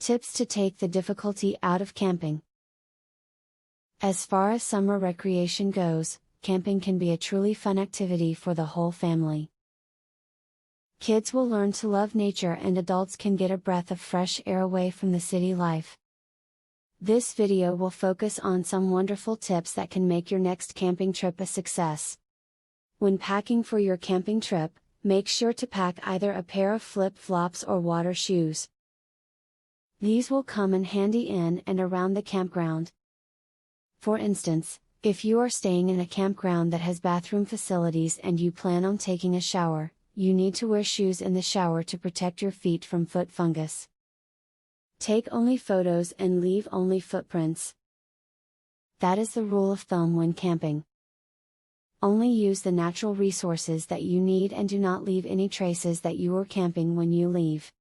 Tips to take the difficulty out of camping. As far as summer recreation goes, camping can be a truly fun activity for the whole family. Kids will learn to love nature and adults can get a breath of fresh air away from the city life. This video will focus on some wonderful tips that can make your next camping trip a success. When packing for your camping trip, make sure to pack either a pair of flip-flops or water shoes. These will come in handy in and around the campground. For instance, if you are staying in a campground that has bathroom facilities and you plan on taking a shower, you need to wear shoes in the shower to protect your feet from foot fungus. Take only photos and leave only footprints. That is the rule of thumb when camping. Only use the natural resources that you need and do not leave any traces that you were camping when you leave.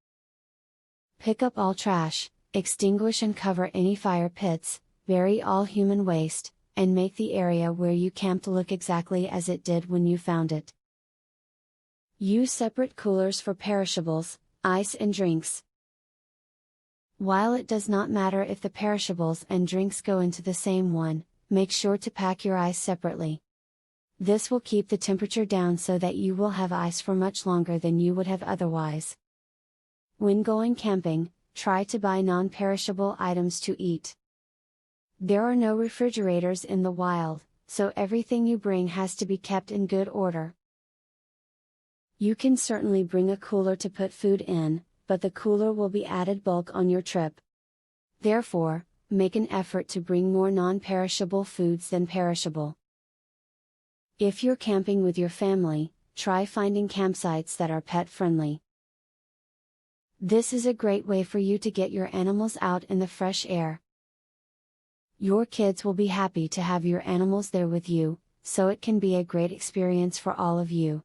Pick up all trash, extinguish and cover any fire pits, bury all human waste, and make the area where you camped look exactly as it did when you found it. Use separate coolers for perishables, ice and drinks. While it does not matter if the perishables and drinks go into the same one, make sure to pack your ice separately. This will keep the temperature down so that you will have ice for much longer than you would have otherwise. When going camping, try to buy non-perishable items to eat. There are no refrigerators in the wild, so everything you bring has to be kept in good order. You can certainly bring a cooler to put food in, but the cooler will be added bulk on your trip. Therefore, make an effort to bring more non-perishable foods than perishable. If you're camping with your family, try finding campsites that are pet-friendly. This is a great way for you to get your animals out in the fresh air. Your kids will be happy to have your animals there with you, so it can be a great experience for all of you.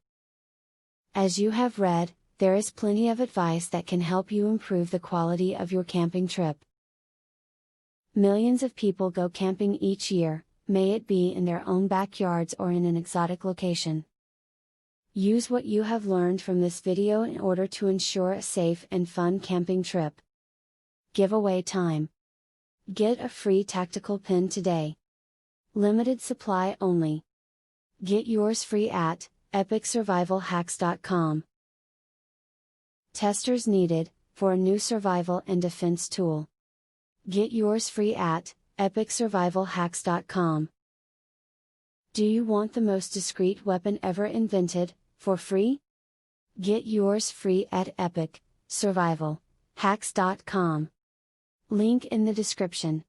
As you have read, there is plenty of advice that can help you improve the quality of your camping trip. Millions of people go camping each year, may it be in their own backyards or in an exotic location. Use what you have learned from this video in order to ensure a safe and fun camping trip. Giveaway time. Get a free tactical pin today. Limited supply only. Get yours free at epicsurvivalhacks.com. Testers needed, for a new survival and defense tool. Get yours free at epicsurvivalhacks.com. Do you want the most discreet weapon ever invented, for free? Get yours free at epicsurvivalhacks.com. Link in the description.